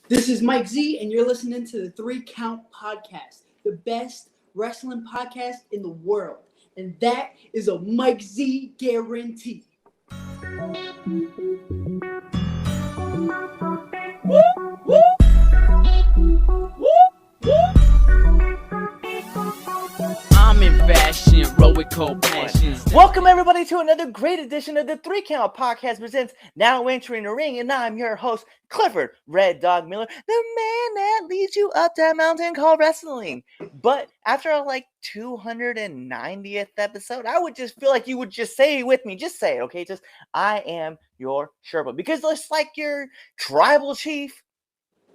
This is Mike Zee, and you're listening to the 3 Count Podcast, the best wrestling podcast in the world. And that is a Mike Zee guarantee. Woo, woo. I'm in fashion, roll with cold passions. Welcome everybody to another great edition of the 3 Count Podcast presents Now Entering the Ring, and I'm your host, Clifford Red Dog Miller, the man that leads you up that mountain called wrestling. But after our 290th episode, I would just feel like you would just say it with me. Just say it, okay? Just, I am your Sherpa. Because just like your tribal chief,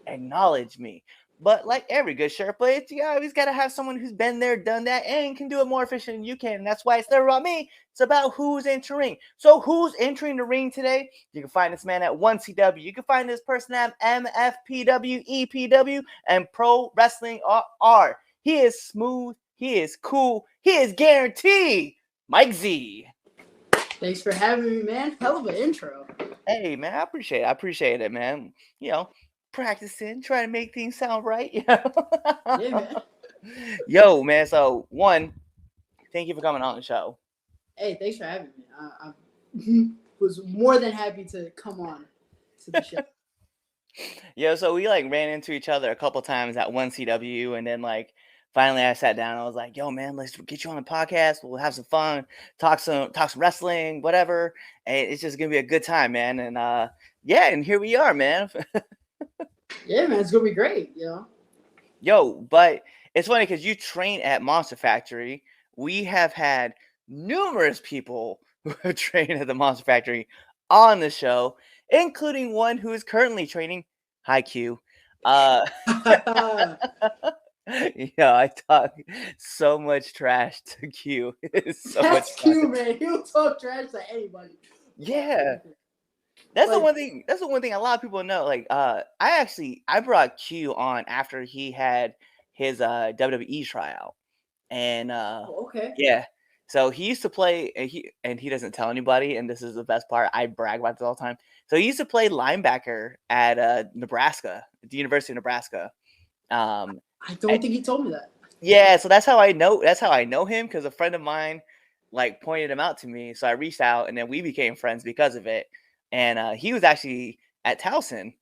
acknowledge me. But like every good Sherpa, you always got to have someone who's been there, done that, and can do it more efficient than you can. And that's why it's never about me. It's about who's entering. So who's entering the ring today? You can find this man at 1CW. You can find this person at MFPW, EPW, and Pro Wrestling R. He is smooth. He is cool. He is guaranteed. Mike Zee. Thanks for having me, man. Hell of an intro. Hey, man, I appreciate it, man. Practicing, trying to make things sound right. Yeah, man. Yo, man. So, one, thank you for coming on the show. Hey, thanks for having me. I was more than happy to come on to the show. Yeah, so we ran into each other a couple times at 1CW, and then finally I sat down. I was like, "Yo, man, let's get you on the podcast. We'll have some fun, talk some wrestling, whatever. And it's just gonna be a good time, man." And and here we are, man. Yeah, man, it's gonna be great, Yo, but it's funny because you train at Monster Factory. We have had numerous people who have trained at the Monster Factory on the show, including one who is currently training. Hi, Q. I talk so much trash to Q. It's so That's much Q, man. He'll talk trash to anybody. Yeah. That's the one thing. That's the one thing a lot of people know. I brought Q on after he had his WWE tryout, and okay. yeah. So he used to play, and he doesn't tell anybody. And this is the best part. I brag about this all the time. So he used to play linebacker at Nebraska, at the University of Nebraska. I don't think he told me that. Yeah, so that's how I know. That's how I know him, because a friend of mine pointed him out to me. So I reached out, and then we became friends because of it. And he was actually at Towson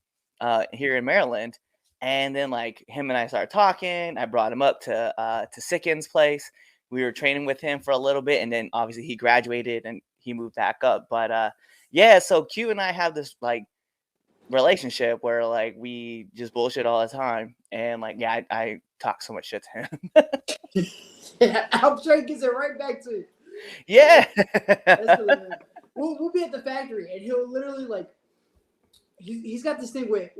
here in Maryland. And then him and I started talking. I brought him up to Sicken's place. We were training with him for a little bit. And then obviously he graduated and he moved back up. But so Q and I have this relationship where we just bullshit all the time. And I talk so much shit to him. Yeah, I'm sure he gets it right back to you. Yeah. We'll be at the factory, and he'll literally he's got this thing with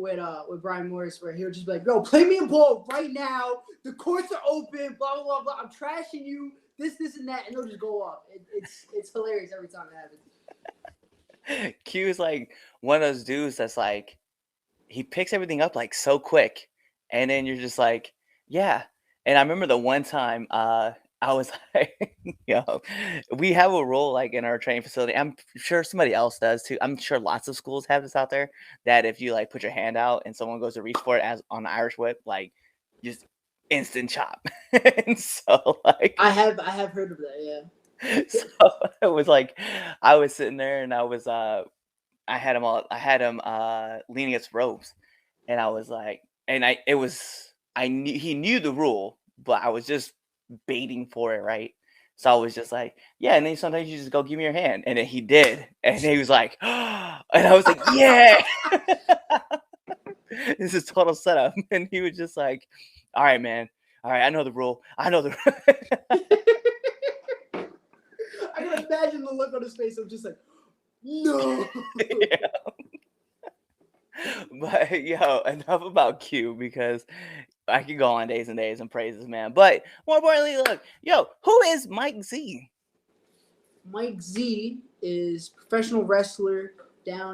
Brian Morris where he'll just be like, "Yo, play me a ball right now. The courts are open. Blah blah blah blah. I'm trashing you. This and that," and they'll just go off. It's hilarious every time it happens. Q is one of those dudes that's he picks everything up so quick, and then you're just yeah. And I remember the one time I was we have a rule in our training facility. I'm sure somebody else does too. I'm sure lots of schools have this out there, that if you put your hand out and someone goes to reach for it, as on the Irish whip, just instant chop. And so I have heard of that, yeah. So it was I was sitting there, and I was I had him leaning against ropes, and I was I knew he knew the rule, but I was just baiting for it, right? So I was just yeah, and then sometimes you just go, "Give me your hand," and then he did, and he was and I was yeah. This is total setup. And he was just all right, man, all right, I know the rule. I can imagine the look on his face of just no. Yeah. But enough about Q, because I could go on days and days and praise this man. But more importantly, look, who is Mike Zee? Mike Zee is professional wrestler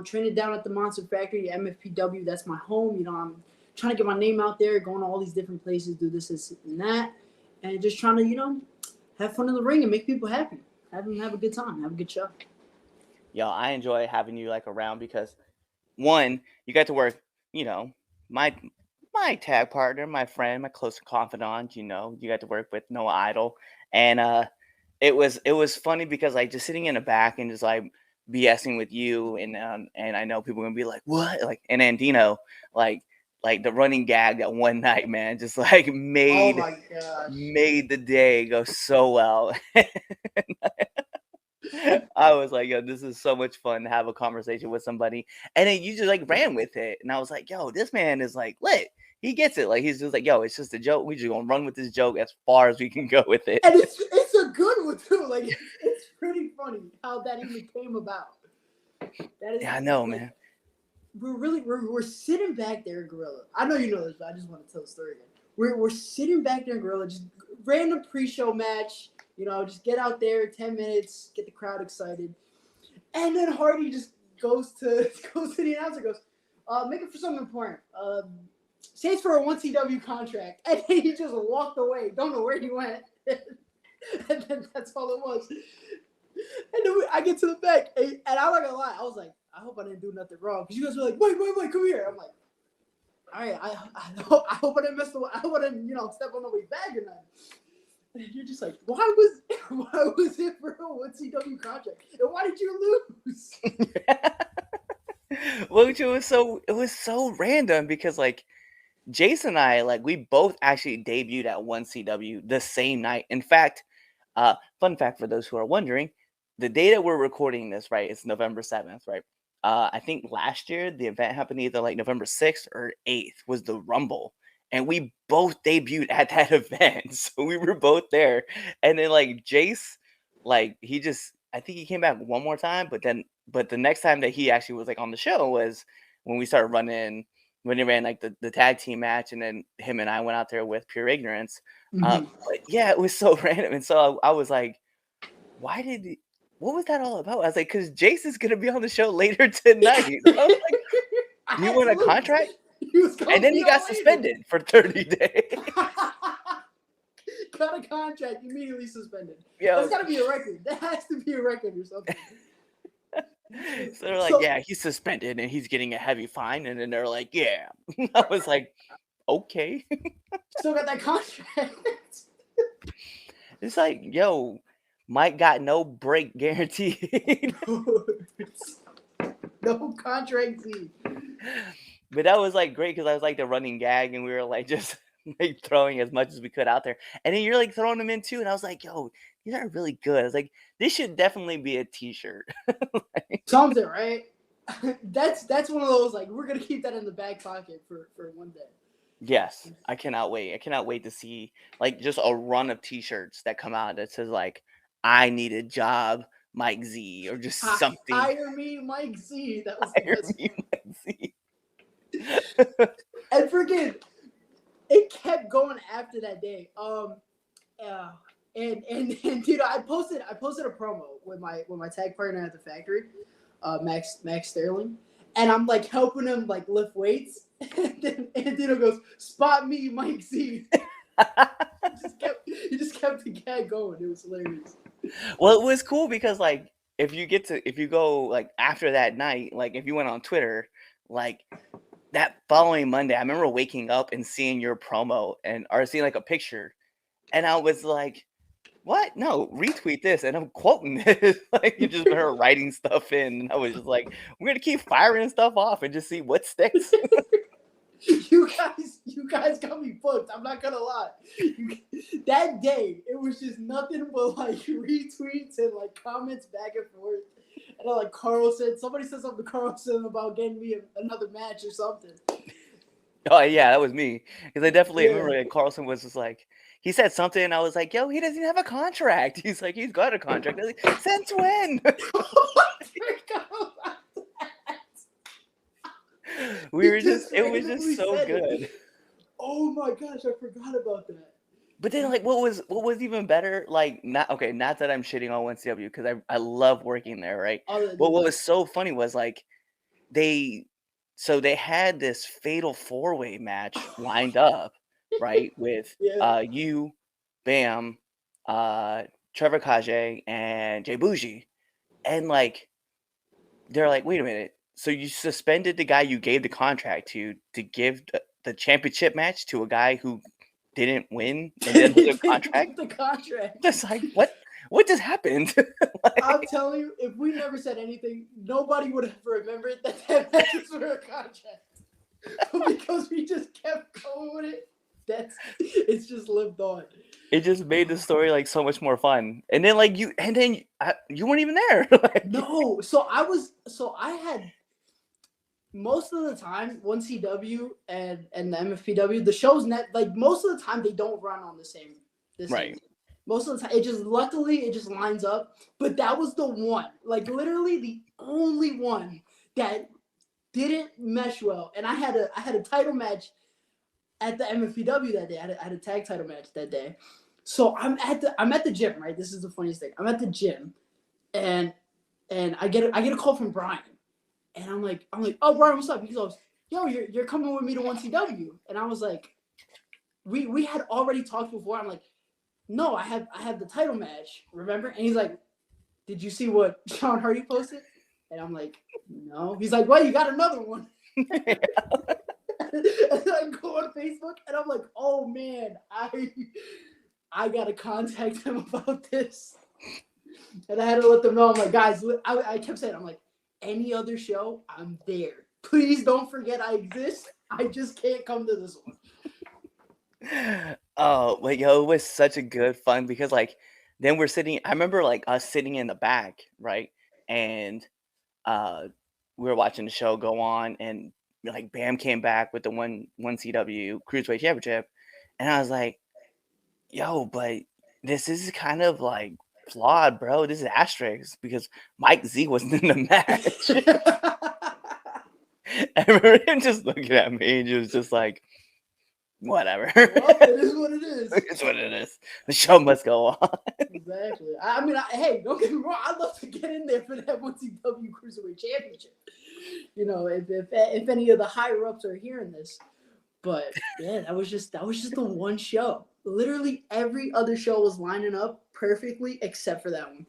training down at the Monster Factory, MFPW. That's my home. I'm trying to get my name out there, going to all these different places, do this and that, and just trying to, have fun in the ring and make people happy. Have a good time, have a good show. I enjoy having you around, because one, you got to work, my tag partner, my friend, my close confidant, you got to work with Noah Idol. And it was funny because like just sitting in the back and just like BSing with you and I know people are gonna be like, what? Like and then Dino, like the running gag that one night, man, just like Oh made my gosh. made the day go so well. I was like, yo, this is so much fun to have a conversation with somebody. And then you just like ran with it. And I was like, yo, this man is like lit. He gets it. Like he's just like, yo, it's just a joke. We just gonna run with this joke as far as we can go with it. And it's a good one too. Like it's pretty funny how that even came about. That is Yeah, I know, like, man. we're sitting back there in Gorilla. I know you know this, but I just want to tell the story again. We're sitting back there in Gorilla, just random pre-show match. Just get out there, 10 minutes, get the crowd excited, and then Hardy just goes to the announcer, goes, make it for something important. Say it's for a 1CW contract, and then he just walked away. Don't know where he went, and then that's all it was. And then I get to the back, and I'm not gonna lie, I was like, I hope I didn't do nothing wrong, because you guys were like, wait, come here. I'm like, all right, I hope I didn't I hope I didn't step on nobody's bag or nothing. And you're just like, why was it for a 1CW contract, and why did you lose? Well, it was so random because like Jason and I, like we both actually debuted at 1CW the same night. In fact, fun fact for those who are wondering, the day that we're recording this, right, it's November 7th, right? I think last year the event happened either like November 6th or 8th was the Rumble. And we both debuted at that event. So we were both there. And then like Jace, like I think he came back one more time, but the next time that he actually was like on the show was when we started running when they ran like the tag team match, and then him and I went out there with Pure Ignorance. But yeah, it was so random. And so I was like, what was that all about? I was like, because Jace is going to be on the show later tonight. I was like, you want a contract? And then he got suspended for 30 days. Got a contract, immediately suspended. Yeah, that's got to be a record. That has to be a record or something. So they're like, yeah, he's suspended and he's getting a heavy fine. And then they're like, yeah. I was like, okay. Still got that contract. It's like, yo, Mike got no break guaranteed. No contract fee. But that was like great because I was like the running gag and we were like just like throwing as much as we could out there. And then you're like throwing them in too. And I was like, yo, these are really good. I was like, this should definitely be a t-shirt. Something, right? That's one of those, like, we're gonna keep that in the back pocket for one day. Yes, I cannot wait. I cannot wait to see like just a run of t-shirts that come out that says like, I need a job, Mike Zee, or just something. Hire me, Mike Zee. That was Hire me, Mike Zee. And freaking, it kept going after that day. And I posted a promo with my tag partner at the factory, Max Sterling, and I'm like helping him like lift weights, and Dino goes, "Spot me, Mike Z." he just kept the gag going. It was hilarious. Well, it was cool because like if you go like after that night, like if you went on Twitter, like that following Monday, I remember waking up and seeing your promo or seeing like a picture, and I was like, what? No, retweet this. And I'm quoting this. Like you just her writing stuff in. And I was just like, we're gonna keep firing stuff off and just see what sticks. You guys got me booked. I'm not gonna lie. That day, it was just nothing but like retweets and like comments back and forth. And like somebody said something to Carlson about getting me another match or something. Oh yeah, that was me. Because I definitely remember Carlson was just like, he said something and I was like, yo, he doesn't even have a contract. He's like, he's got a contract. I was like, since when? It was just so good. Oh my gosh, I forgot about that. But then like what was even better, like not that I'm shitting on 1CW because I love working there, right? But what was so funny was like they had this fatal 4-way match lined up, right? With you, Bam, Trevor Kage, and Jay Bougie. And like they're like, wait a minute, So you suspended the guy you gave the contract to give the championship match to a guy who didn't win and didn't hold a contract? The contract. Just like, what just happened? I'm telling you, if we never said anything, nobody would have remembered that match was for a contract. But because we just kept going with it, it's just lived on. It just made the story like so much more fun. And then like you weren't even there. No, so I had most of the time 1CW and the MFPW, the shows like most of the time they don't run on the same. Right. Most of the time, luckily it just lines up. But that was the one, like literally the only one that didn't mesh well. And I had a title match at the MFPW that day. I had a tag title match that day. So I'm at the gym, right? This is the funniest thing. I'm at the gym, and I get a call from Brian, and I'm like, oh Brian, what's up? He goes, yo, you're coming with me to 1CW, and I was like, we had already talked before. I'm like, no, I have the title match, remember? And he's like, did you see what Sean Hardy posted? And I'm like, no. He's like, well, you got another one. And I go on Facebook, and I'm like, oh man, I gotta contact him about this. And I had to let them know. I'm like, guys, I kept saying, I'm like, any other show, I'm there. Please don't forget I exist. I just can't come to this one. Oh, but yo, it was such a good fun because like then I remember like us sitting in the back, right? And we were watching the show go on, and like Bam came back with the 1CW Cruiserweight Championship, and I was like, yo, but this is kind of like flawed, bro. This is asterisk because Mike Zee wasn't in the match. I remember him just looking at me and he was just like, whatever. Well, it is what it is. It's what it is. The show must go on. Exactly. I mean, hey, don't get me wrong. I'd love to get in there for that 1CW Cruiserweight Championship. You know, if any of the higher ups are hearing this, but yeah, that was just the one show. Literally every other show was lining up perfectly except for that one.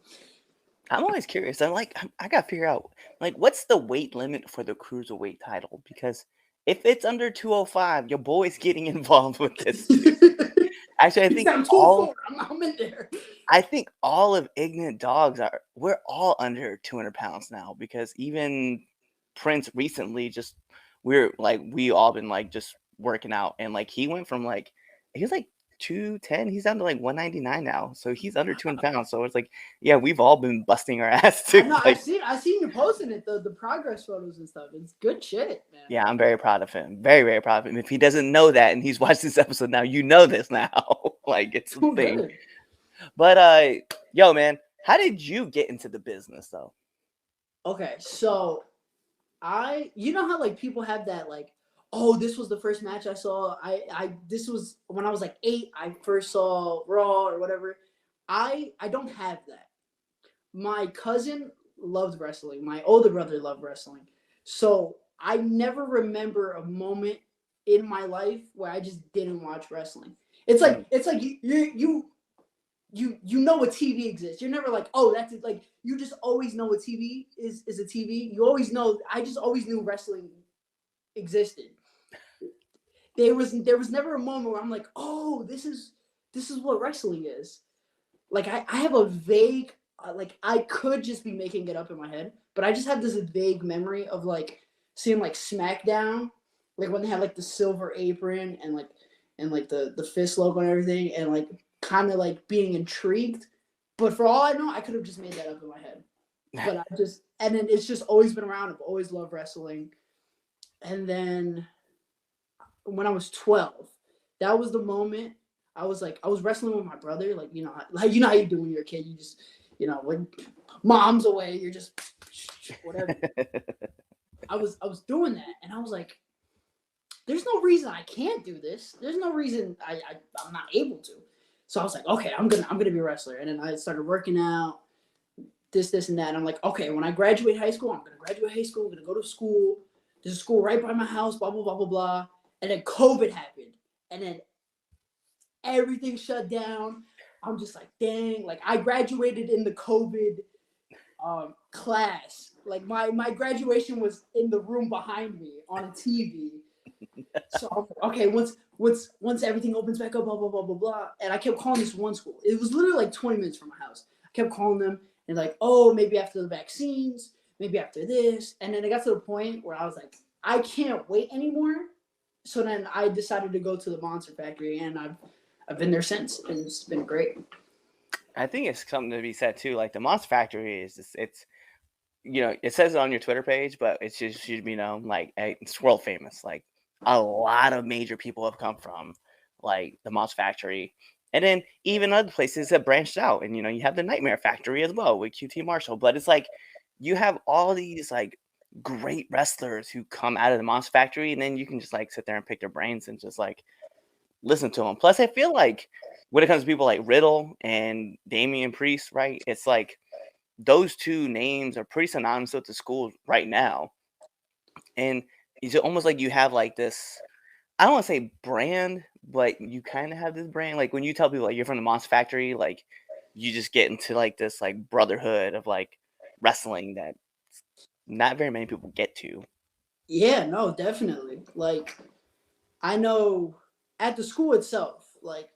I'm always curious. I'm like, I gotta figure out like what's the weight limit for the cruiserweight title, because if it's under 205, your boy's getting involved with this. Actually, I think I'm in there. I think all of Ignorant Dogs we're all under 200 pounds now, because even Prince recently we all been like just working out, and like he went from like he was like 210, he's down to like 199 now, so he's under 200 pounds. So it's like, yeah, we've all been busting our ass too. No, like, I seen you posting it, the progress photos and stuff. It's good shit, man. Yeah, I'm very proud of him. Very, very proud of him. If he doesn't know that and he's watched this episode now, you know this now. Like, it's a thing. Good. But yo, man, how did you get into the business though? Okay, so you know how like people have that like, oh, this was the first match I saw. This was when I was like 8. I first saw Raw or whatever. I don't have that. My cousin loved wrestling. My older brother loved wrestling. So I never remember a moment in my life where I just didn't watch wrestling. It's like you know a TV exists. You're never like, oh, that's it. Like you just always know a TV is a TV. You always know. I just always knew wrestling existed. There was never a moment where I'm like, oh, this is what wrestling is. Like I have a vague, like I could just be making it up in my head, but I just have this vague memory of like seeing like SmackDown, like when they had like the silver apron and the fist logo and everything, and like kind of like being intrigued. But for all I know, I could have just made that up in my head. But and then it's just always been around. I've always loved wrestling. And then when I was 12, that was the moment I was wrestling with my brother. Like, you know how you do when you're a kid. You just, when mom's away, you're just whatever. I was doing that, and I was like, there's no reason I can't do this. There's no reason I'm not able to. So I was like, okay, I'm gonna be a wrestler. And then I started working out, this and that. And I'm like, okay, when I graduate high school, I'm gonna graduate high school. I'm gonna go to school. There's a school right by my house. Blah blah blah blah blah. And then COVID happened, and then everything shut down. I'm just like, dang. Like I graduated in the COVID class. Like my graduation was in the room behind me on a TV. So okay, once everything opens back up, blah blah blah blah blah. And I kept calling this one school. It was literally like 20 minutes from my house. I kept calling them and like, oh, maybe after the vaccines, maybe after this. And then it got to the point where I was like, I can't wait anymore. So then I decided to go to the Monster Factory, and I've been there since, and it's been great. I think it's something to be said too. Like the Monster Factory it's it says it on your Twitter page, but it's just should be known like it's world famous. Like a lot of major people have come from like the Monster Factory, and then even other places that branched out. And you have the Nightmare Factory as well with QT Marshall. But it's like you have all these like great wrestlers who come out of the Monster Factory, and then you can just like sit there and pick their brains and just like listen to them. Plus, I feel like when it comes to people like Riddle and Damian Priest, right? It's like those two names are pretty synonymous with the school right now. And it's almost like you have like this, I don't want to say brand, but you kind of have this brand. Like when you tell people like you're from the Monster Factory, like you just get into like this like brotherhood of like wrestling that not very many people get to. Yeah, no, definitely. Like I know at the school itself, like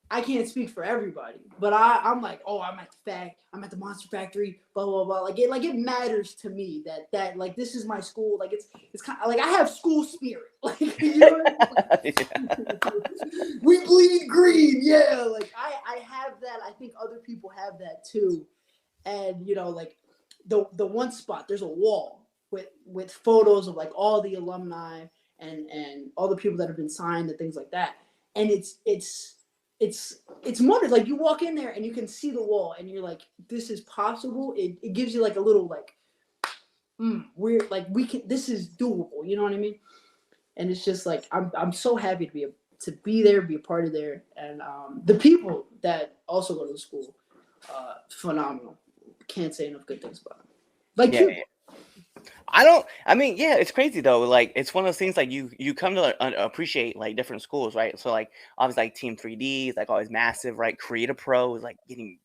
I can't speak for everybody, but I'm like, oh, I'm at the Monster Factory, blah blah blah. Like it matters to me that like this is my school. Like it's kind of like I have school spirit. Like you know what I mean? We bleed green, yeah. Like I have that. I think other people have that too. And like the one spot, there's a wall with photos of like all the alumni and all the people that have been signed and things like that. And it's motive. Like you walk in there and you can see the wall and you're like, this is possible. It gives you like a little like we're like we can, this is doable, you know what I mean? And it's just like I'm so happy to be there, be a part of there. And the people that also go to the school, phenomenal. Can't say enough good things about them. Like Yeah, you. yeah. Yeah, it's crazy though. Like it's one of those things like you come to appreciate like different schools, right? So like obviously like Team 3D is like always massive, right? Creative Pro is like getting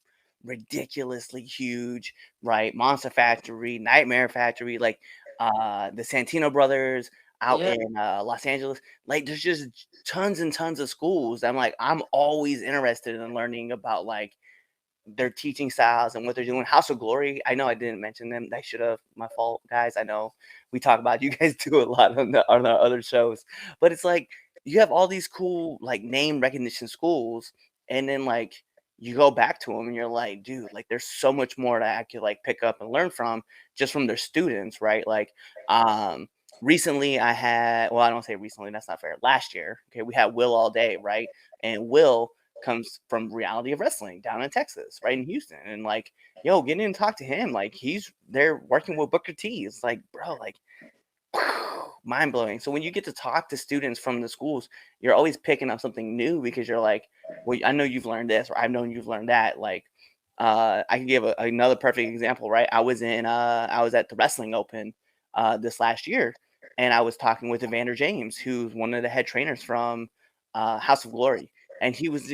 ridiculously huge, right? Monster Factory, Nightmare Factory, like the Santino brothers out Yeah. in Los Angeles. Like there's just tons and tons of schools. I'm always interested in learning about like their teaching styles and what they're doing. House of Glory, I know I didn't mention them. I should have. My fault, guys. I know we talk about you guys do a lot on the other shows, but it's like you have all these cool like name recognition schools, and then like you go back to them and you're like, dude, like there's so much more that I could like pick up and learn from just from their students, right? Like, recently I had, well, I don't say recently, that's not fair. Last year, okay, we had Will All Day, right? And Will comes from Reality of Wrestling down in Texas, right in Houston. And like, yo, getting in to talk to him, like he's there working with Booker T. It's like, bro, like mind blowing. So when you get to talk to students from the schools, you're always picking up something new because you're like, well, I know you've learned this, or I've known you've learned that. Like, I can give another perfect example, right? I was at the Wrestling Open this last year, and I was talking with Evander James, who's one of the head trainers from House of Glory. And he was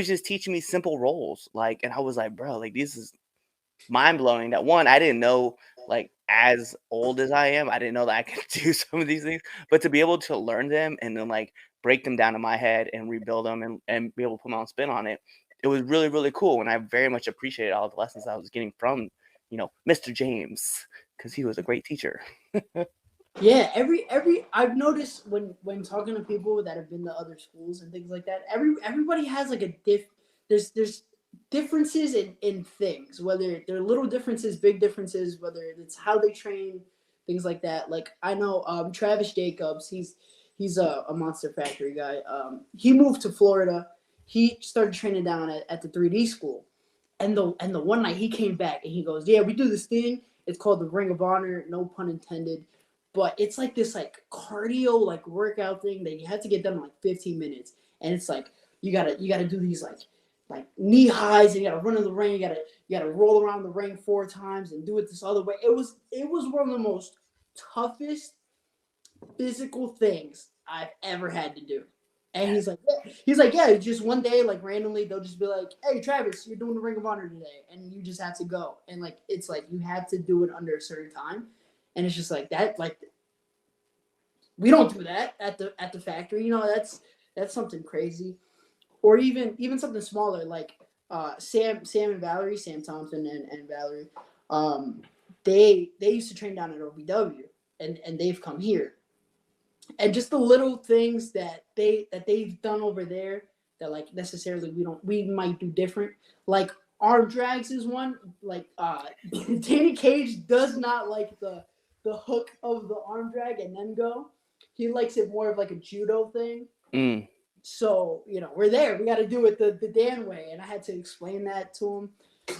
just teaching me simple roles, like, and I was like, bro, like this is mind blowing. That one, I didn't know, like, as old as I am, I didn't know that I could do some of these things. But to be able to learn them and then like break them down in my head and rebuild them and be able to put my own spin on it, it was really really cool. And I very much appreciated all the lessons I was getting from Mr. James because he was a great teacher. Yeah, every I've noticed when talking to people that have been to other schools and things like that, everybody has like a there's differences in things, whether they're little differences, big differences, whether it's how they train, things like that. Like I know Travis Jacobs, he's a Monster Factory guy. He moved to Florida. He started training down at the 3D school. And the one night he came back and he goes, yeah, we do this thing. It's called the Ring of Honor, no pun intended, but it's like this like cardio like workout thing that you have to get done in like 15 minutes. And it's like you gotta do these like knee highs, and you gotta run in the ring, you gotta roll around the ring 4 times and do it this other way. It was one of the most toughest physical things I've ever had to do. And he's like, just one day, like randomly, they'll just be like, hey, Travis, you're doing the Ring of Honor today, and you just have to go. And like, it's like you have to do it under a certain time, and it's just like that. Like, we don't do that at the factory. That's something crazy, or even something smaller like Sam and Valerie, Sam Thompson and Valerie. They used to train down at OVW, and they've come here, and just the little things that they've done over there that like necessarily we might do different, like arm drags is one. Like Danny Cage does not like the hook of the arm drag and then go. He likes it more of like a judo thing. So we're there, we got to do it the Dan way, and I had to explain that to him.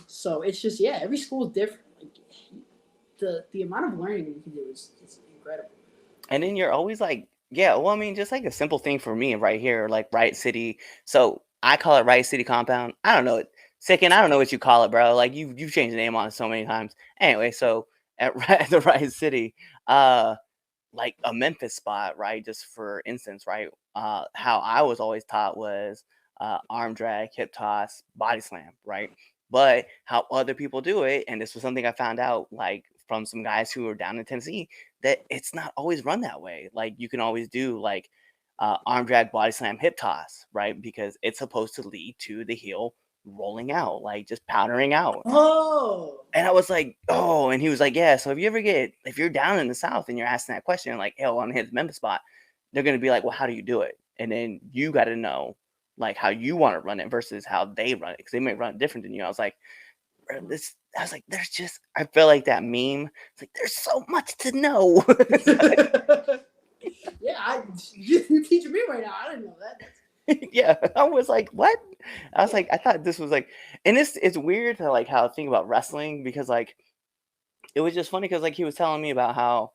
So it's just, yeah, every school is different. Like, the amount of learning you can do is incredible. And then you're always like, yeah, well, I mean, just like a simple thing for me right here, like Riot City. So I call it Riot City Compound. I don't know it. Second, I don't know what you call it, bro. Like you've changed the name on it so many times. Anyway, so at the Riot City, like a Memphis spot, right? Just for instance, right? How I was always taught was arm drag, hip toss, body slam, right? But how other people do it, and this was something I found out like from some guys who were down in Tennessee, that it's not always run that way. Like you can always do like arm drag, body slam, hip toss, right? Because it's supposed to lead to the heel rolling out, like just powdering out. Oh. And I was like, oh, and he was like, yeah. So if you're down in the South and you're asking that question, like, hey, I want to hit the Memphis spot, they're gonna be like, well, how do you do it? And then you got to know like how you want to run it versus how they run it, because they might run it different than you. I was like, I feel like that meme. It's like there's so much to know. Yeah, you're teaching me right now. I didn't know that. Yeah, I was like, what? I was like, I thought this was like, and it's weird to like how I think about wrestling, because like it was just funny because like he was telling me about how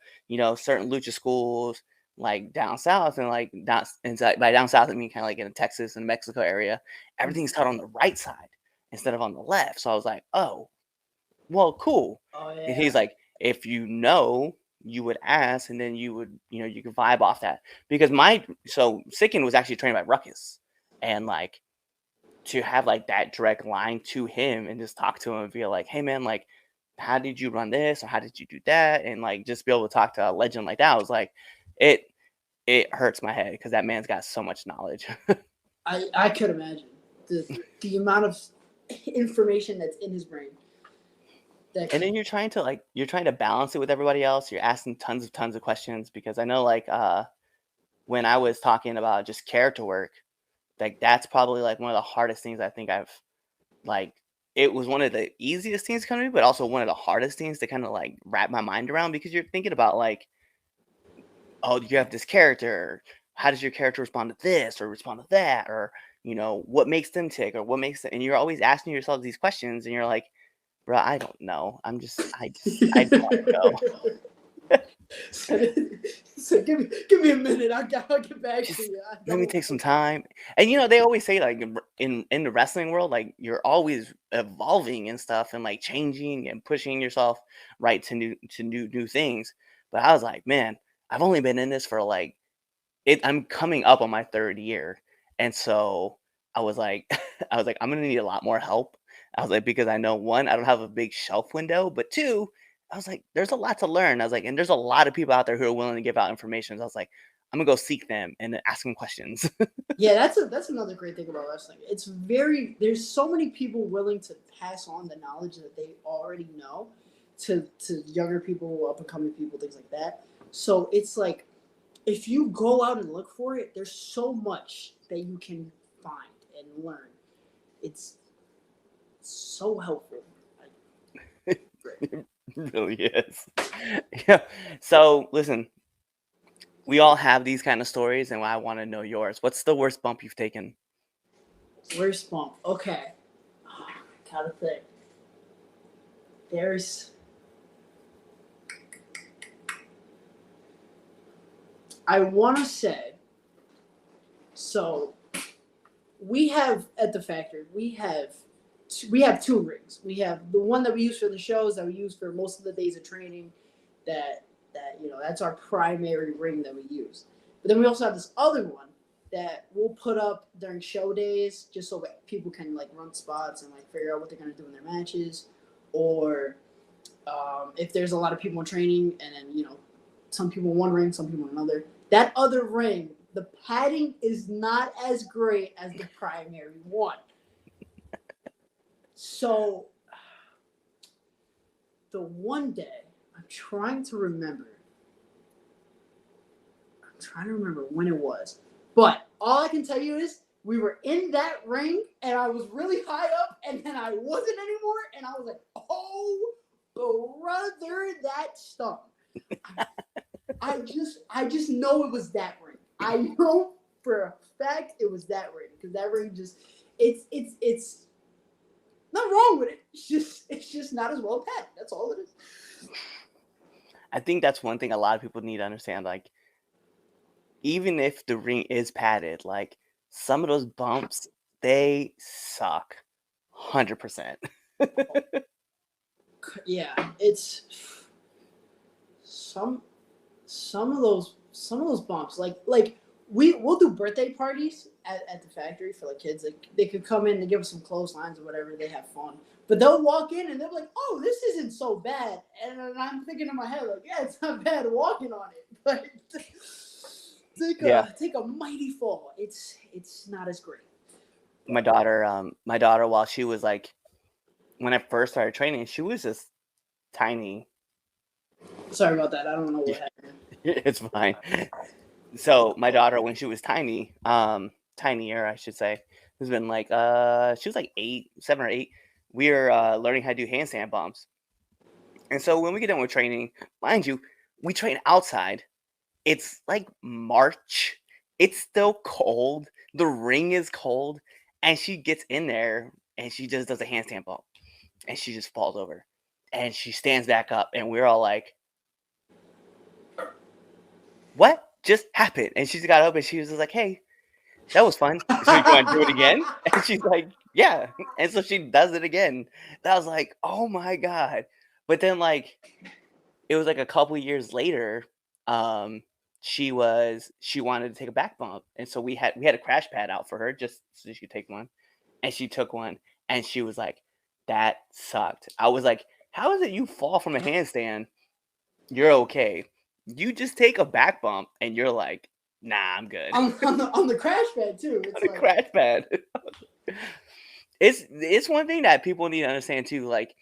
certain lucha schools like down south, and like down inside, by down south I mean kind of like in the Texas and Mexico area, everything's taught on the right side instead of on the left. So I was like, oh, well, cool. Oh yeah. And he's like, if you would ask, and then you would, you could vibe off that. Because Sicken was actually trained by Ruckus, and like to have like that direct line to him and just talk to him and be like, hey man, like how did you run this, or how did you do that, and like just be able to talk to a legend like that, I was like, it hurts my head because that man's got so much knowledge. I could imagine the amount of information that's in his brain. And then you're trying to balance it with everybody else. You're asking tons of questions, because I know like when I was talking about just character work, like that's probably like one of the hardest things I think I've like. It was one of the easiest things to come to me, but also one of the hardest things to kind of like wrap my mind around, because you're thinking about like, oh, you have this character. How does your character respond to this or respond to that, or what makes them tick, or what makes them, and you're always asking yourself these questions, and you're like, bro, I don't know. I don't want to go. So give me a minute. I'll get back to you. Let me take some time. And they always say like in the wrestling world, like you're always evolving and stuff, and like changing and pushing yourself right to new things. But I was like, man, I've only been in this for like I'm coming up on my third year, and so I was like, I'm gonna need a lot more help. I was like, because I know, one, I don't have a big shelf window, but two, I was like, there's a lot to learn. I was like, and there's a lot of people out there who are willing to give out information. So I was like, I'm gonna go seek them and ask them questions. Yeah, that's another great thing about wrestling. There's so many people willing to pass on the knowledge that they already know to younger people, up and coming people, things like that. So it's like, if you go out and look for it, there's so much that you can find and learn. It's so helpful. It really is. Yeah. So listen, we all have these kind of stories, and I want to know yours. What's the worst bump you've taken? Worst bump. Okay. Gotta think. I want to say, so we have at the factory, we have two rings. We have the one that we use for the shows, that we use for most of the days of training, that's our primary ring that we use. But then we also have this other one that we'll put up during show days, just so that people can like run spots and like figure out what they're gonna do in their matches, or if there's a lot of people in training, and then some people in one ring, some people in another. That other ring, the padding is not as great as the primary one. So the one day, I'm trying to remember when it was. But all I can tell you is we were in that ring and I was really high up and then I wasn't anymore. And I was like, oh, brother, that stung. I just know it was that ring. I know for a fact it was that ring. Because that ring just, it's not wrong with it. It's just not as well padded. That's all it is. I think that's one thing a lot of people need to understand. Like, even if the ring is padded, like some of those bumps, they suck 100%. Yeah, it's some of those bumps. Like we'll do birthday parties at the factory for like kids. Like they could come in and give us some clotheslines or whatever. They have fun, but they'll walk in and they're like, "Oh, this isn't so bad." And I'm thinking in my head like, "Yeah, it's not bad walking on it, but take a mighty fall. It's not as great." My daughter, while she was like, when I first started training, she was just tiny. Sorry about that. I don't know what happened. It's fine. So my daughter, when she was tinier, I should say, has been like, she was like 7 or 8. We were learning how to do handstand bumps. And so when we get done with training, mind you, we train outside. It's like March. It's still cold. The ring is cold. And she gets in there and she just does a handstand bump. And she just falls over. And she stands back up. And we're all like, what just happened? And she just got up and she was just like, hey, that was fun. So you want to do it again? And she's like, yeah. And so she does it again. And I was like, oh my God. But then like, it was like a couple years later, she wanted to take a back bump. And so we had a crash pad out for her just so she could take one. And she took one and she was like, that sucked. I was like, how is it you fall from a handstand? You're okay. You just take a back bump and you're like, nah, I'm good. On the crash pad too. It's on the crash pad. It's one thing that people need to understand too. Like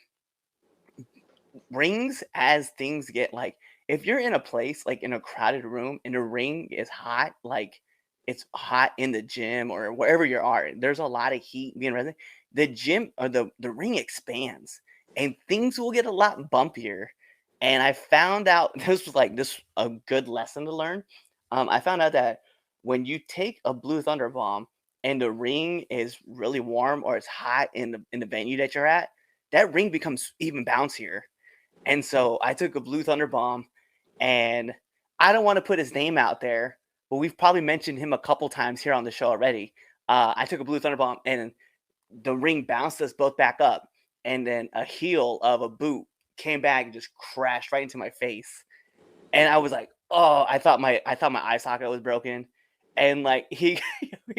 rings, as things get like, if you're in a place like in a crowded room and the ring is hot, like it's hot in the gym or wherever you are, there's a lot of heat being present. The gym or the ring expands and things will get a lot bumpier. And I found out this was a good lesson to learn. I found out that when you take a Blue Thunder bomb and the ring is really warm or it's hot in the venue that you're at, that ring becomes even bouncier. And so I took a Blue Thunder bomb, and I don't want to put his name out there, but we've probably mentioned him a couple times here on the show already. I took a Blue Thunder bomb, and the ring bounced us both back up, and then a heel of a boot came back and just crashed right into my face. And I was like, oh, I thought my eye socket was broken. And like he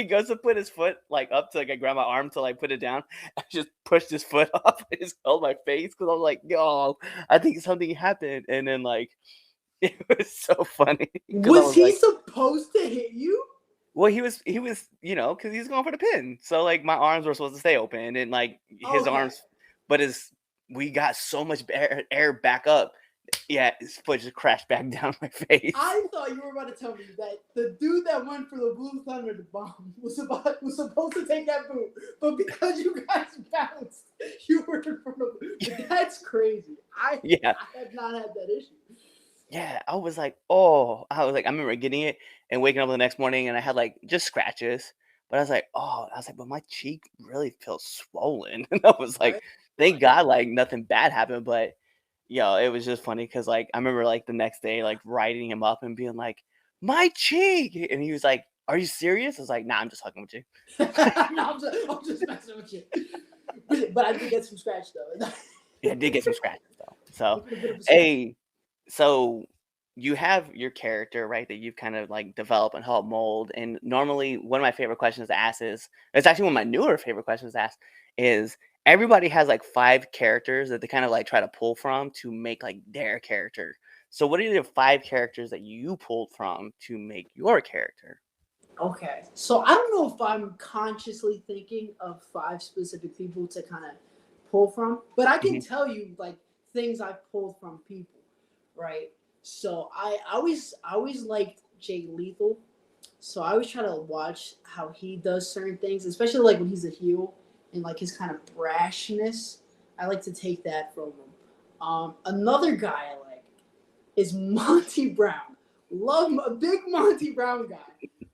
goes to put his foot like up to like I grab my arm to like put it down. I just pushed his foot off and just held my face because I was like, yo, I think something happened. And then like it was so funny. Was he supposed to hit you? Well, he was, because he's going for the pin. So like my arms were supposed to stay open and like his arms, but we got so much air back up. Yeah, his foot just crashed back down my face. I thought you were about to tell me that the dude that went for the Blue Thunder bomb was supposed to take that boot, but because you guys bounced, you were in front of him. But that's crazy. I have not had that issue. Yeah, I I remember getting it and waking up the next morning and I had like just scratches, but I was like, but my cheek really feels swollen. And I was like, thank God, like nothing bad happened, but it was just funny because like I remember like the next day like writing him up and being like, my cheek, and he was like, are you serious? I was like, nah, I'm just fucking with you. No, I'm just messing with you. But I did get some scratch though. Yeah, I did get some scratches though. So hey, so you have your character, right, that you've kind of like developed and helped mold. And normally, one of my favorite questions to ask is, it's actually one of my newer favorite questions to ask is, everybody has like 5 characters that they kind of like try to pull from to make like their character. So, what are the 5 characters that you pulled from to make your character? Okay, so I don't know if I'm consciously thinking of 5 specific people to kind of pull from, but I can Mhm. tell you like things I've pulled from people, right? So I always liked Jay Lethal, so I always try to watch how he does certain things, especially like when he's a heel and like his kind of brashness. I like to take that from him. Another guy I like is Monty Brown. Love a big Monty Brown guy.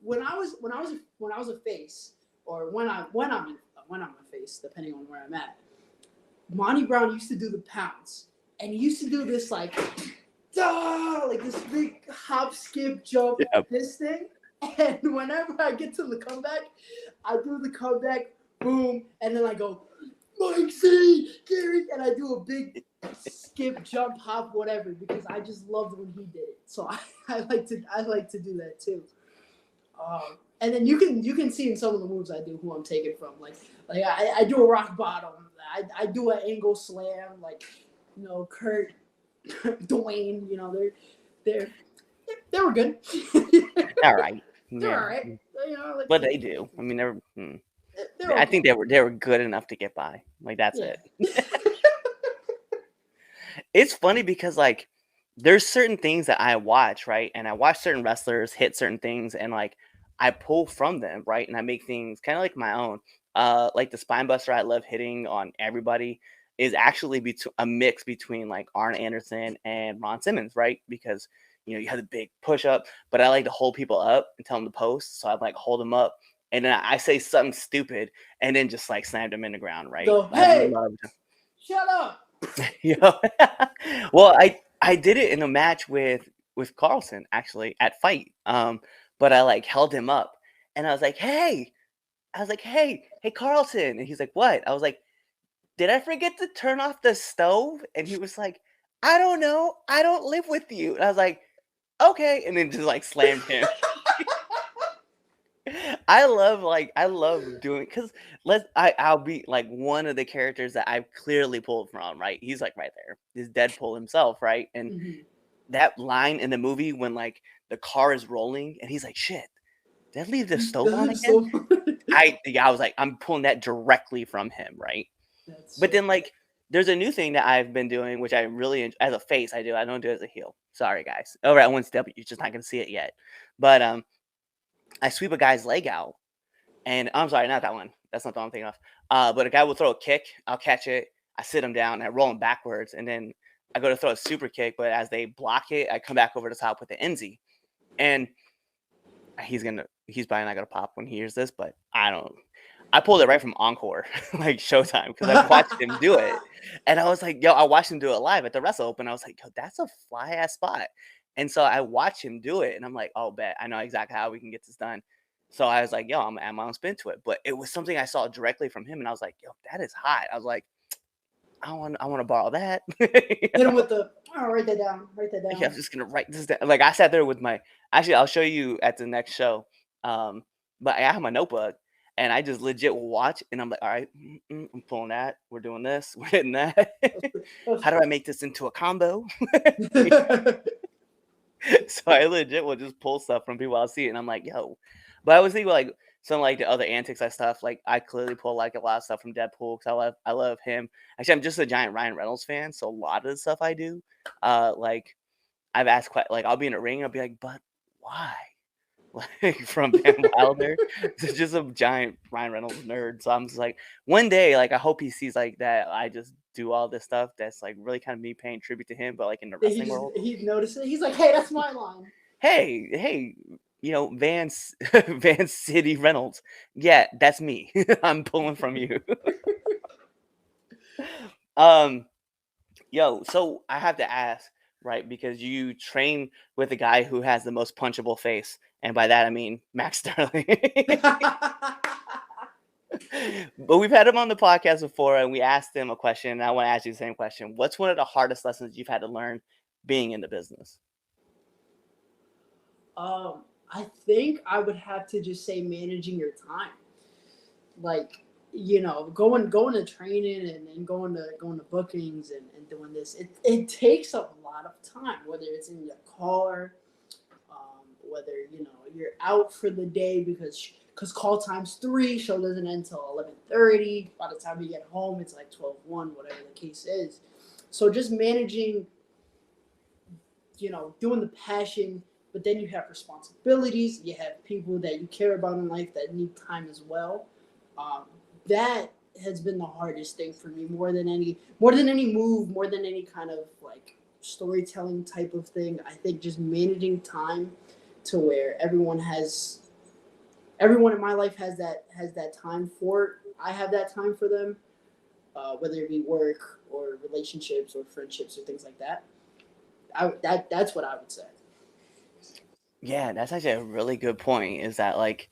When I was a face, or when I'm a face, depending on where I'm at. Monty Brown used to do the pounce, and he used to do this like, like this big hop, skip, jump, Yep. this thing. And whenever I get to the comeback, I do the comeback, boom, and then I go, Mike Zee, Gary, and I do a big skip, jump, hop, whatever, because I just loved when he did it. So I like to do that too. And then you can see in some of the moves I do who I'm taking from. Like I do a rock bottom. I do an angle slam. Like, Kurt, Dwayne. They were good. All right. They're Yeah. all right. Like, What they do. I mean, they're I okay. think they were good enough to get by. Like, that's Yeah. it. It's funny because like there's certain things that I watch, right? And I watch certain wrestlers hit certain things and like I pull from them, right? And I make things kind of like my own. Like the spine buster I love hitting on everybody is actually a mix between like Arn Anderson and Ron Simmons, right? Because you have the big push up, but I like to hold people up and tell them to post. So I like hold them up and then I say something stupid and then just like slam them in the ground, right? Go, I hey, love shut up. you know? Well, I did it in a match with Carlson actually at Fight. But I like held him up and I was like, hey Carlson. And he's like, what? I was like, did I forget to turn off the stove? And he was like, I don't know. I don't live with you. And I was like, okay. And then just like slammed him. I love doing because I'll be like one of the characters that I've clearly pulled from, right? He's like right there. He's Deadpool himself, right? And Mhm. that line in the movie when like the car is rolling and he's like, shit, did I leave the stove on again? So I was like, I'm pulling that directly from him, right? that's But so then like there's a new thing that I've been doing, which I really as a face I do. I don't do it as a heel. Sorry guys. Over at 1W, you're just not gonna see it yet. But I sweep a guy's leg out. And I'm sorry, not that one. That's not the one I'm thinking of. But a guy will throw a kick. I'll catch it. I sit him down and I roll him backwards. And then I go to throw a super kick. But as they block it, I come back over the top with the NZ. And he's probably not going to pop when he hears this. But I don't. I pulled it right from Encore, like Showtime, because I've watched him do it. And I was like, yo, I watched him do it live at the Wrestle Open. I was like, yo, that's a fly ass spot. And so I watched him do it. And I'm like, oh, bet. I know exactly how we can get this done. So I was like, yo, I'm add my own spin to it. But it was something I saw directly from him. And I was like, yo, that is hot. I was like, I want to borrow that. hit him with the. Oh, write that down. Write that down. Yeah, I'm just gonna write this down. Like I sat there with my actually I'll show you at the next show. But I have my notebook and I just legit will watch and I'm like, all right, I'm pulling that. We're doing this. We're hitting that. How do I make this into a combo? So I legit will just pull stuff from people I'll see and I'm like, yo. But I was thinking like some like the other antics and stuff. Like I clearly pull like a lot of stuff from Deadpool because I love him. Actually, I'm just a giant Ryan Reynolds fan, so a lot of the stuff I do, like I've asked quite like I'll be in a ring, I'll be like, but why? Like from Van Wilder. It's just a giant Ryan Reynolds nerd. So I'm just like, one day, like I hope he sees like that I just do all this stuff that's like really kind of me paying tribute to him, but like in the wrestling world. He noticed it. He's like, hey, that's my line. Hey, Van Van City Reynolds. Yeah, that's me. I'm pulling from you. So I have to ask, right? Because you train with a guy who has the most punchable face, and by that I mean Max Sterling. But we've had him on the podcast before, and we asked him a question. And I want to ask you the same question. What's one of the hardest lessons you've had to learn being in the business? I think I would have to just say managing your time. Like, going to training and going to bookings and doing this. It takes a lot of time, whether it's in your car, whether you're out for the day because call time's 3, show doesn't end until 11:30. By the time you get home, it's like 12:01, whatever the case is. So just managing, doing the passion, but then you have responsibilities. You have people that you care about in life that need time as well. Um, that has been the hardest thing for me, more than any move, more than any kind of like storytelling type of thing. I think just managing time to where everyone in my life has that time for it. I have that time for them, whether it be work or relationships or friendships or things like that. That's what I would say. Yeah, that's actually a really good point. Is that like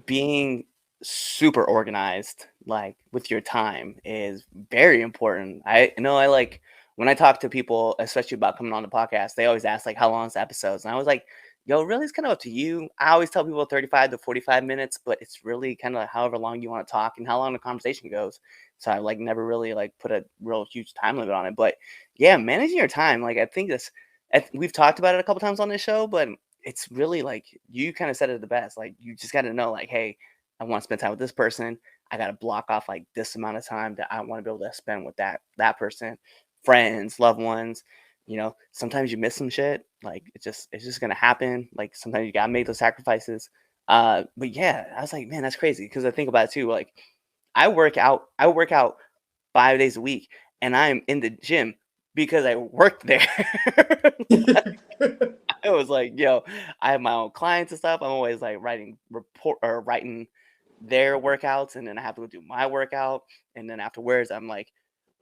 being super organized, like with your time, is very important. I know I like when I talk to people, especially about coming on the podcast, they always ask like how long is the episodes, and I was like, yo, really, it's kind of up to you. I always tell people 35 to 45 minutes, but it's really kind of however long you want to talk and how long the conversation goes. So I like never really like put a real huge time limit on it. But yeah, managing your time, like I think we've talked about it a couple times on this show, but it's really like you kind of said it the best. Like you just got to know, like, hey, I want to spend time with this person. I got to block off like this amount of time that I want to be able to spend with that person, friends, loved ones. Sometimes you miss some shit. Like it's just gonna happen. Like sometimes you gotta make those sacrifices. But yeah, I was like, man, that's crazy because I think about it too. Like I work out. I work out 5 days a week, and I'm in the gym because I work there. I was like, yo, I have my own clients and stuff. I'm always like writing their workouts, and then I have to go do my workout. And then afterwards, I'm like,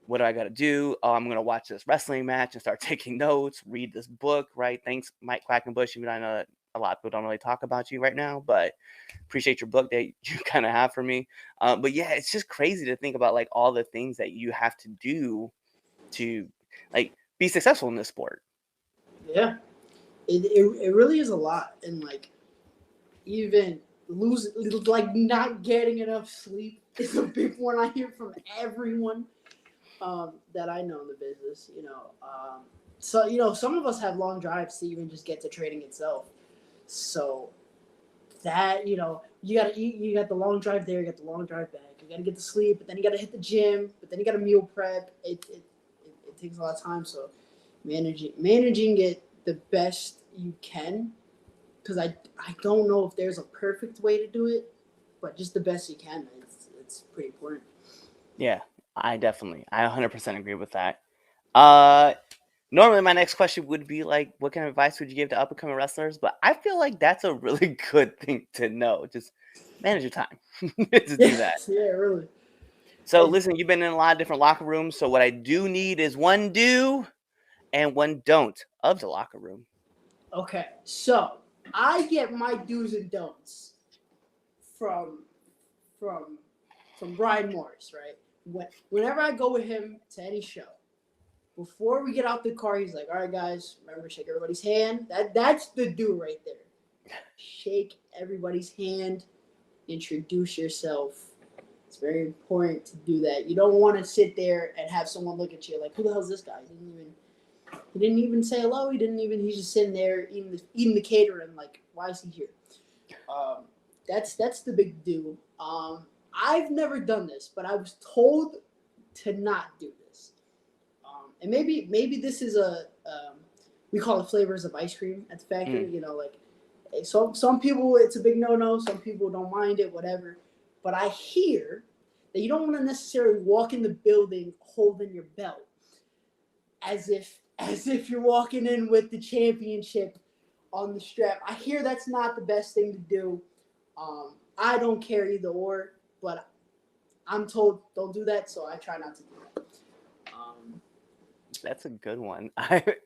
what do I got to do? Oh, I'm going to watch this wrestling match and start taking notes, read this book, right? Thanks, Mike Quackenbush. Even though I know that a lot of people don't really talk about you right now, but appreciate your book that you kind of have for me. But yeah, it's just crazy to think about like all the things that you have to do to like be successful in this sport. Yeah, it really is a lot, and like even like not getting enough sleep is a big one I hear from everyone that I know in the business. So some of us have long drives to even just get to training itself. So that you gotta eat, you got the long drive there, you got the long drive back, you gotta get to sleep, but then you gotta hit the gym, but then you gotta meal prep. It takes a lot of time. So managing it the best you can, because I don't know if there's a perfect way to do it, but just the best you can. It's pretty important. Yeah, I 100% agree with that. Uh, Normally, my next question would be like, what kind of advice would you give to up and coming wrestlers? But I feel like that's a really good thing to know. Just manage your time to do that. Yeah, really. So, listen, you've been in a lot of different locker rooms. So, what I do need is one do and one don't of the locker room. Okay, so I get my do's and don'ts from from from Brian Morris, right? Whenever I go with him to any show, before we get out the car, he's like, "All right, guys, remember shake everybody's hand." That's the do right there. Shake everybody's hand. Introduce yourself. It's very important to do that. You don't want to sit there and have someone look at you like, "Who the hell's this guy?" He didn't even say hello. He's just sitting there eating the catering. Like, why is he here? That's the big do. I've never done this, but I was told to not do this. And maybe this is we call it flavors of ice cream at the factory. Like some people it's a big no. Some people don't mind it, whatever. But I hear that you don't want to necessarily walk in the building holding your belt as if you're walking in with the championship on the strap. I hear that's not the best thing to do. I don't care either or, but I'm told don't do that, so I try not to do that. That's a good one.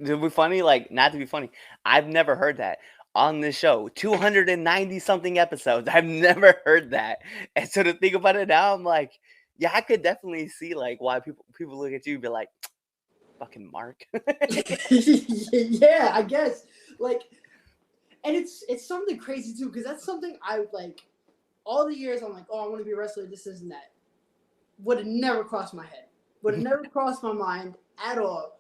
To be funny, like not to be funny, I've never heard that on this show. 290 something episodes. I've never heard that. And so to think about it now, I'm like, yeah, I could definitely see like why people look at you and be like, fucking Mark. Yeah, I guess. Like, And it's something crazy too, because that's something I like. All the years I'm like, oh, I want to be a wrestler. This and that. Would have never crossed my head. Would have never crossed my mind at all.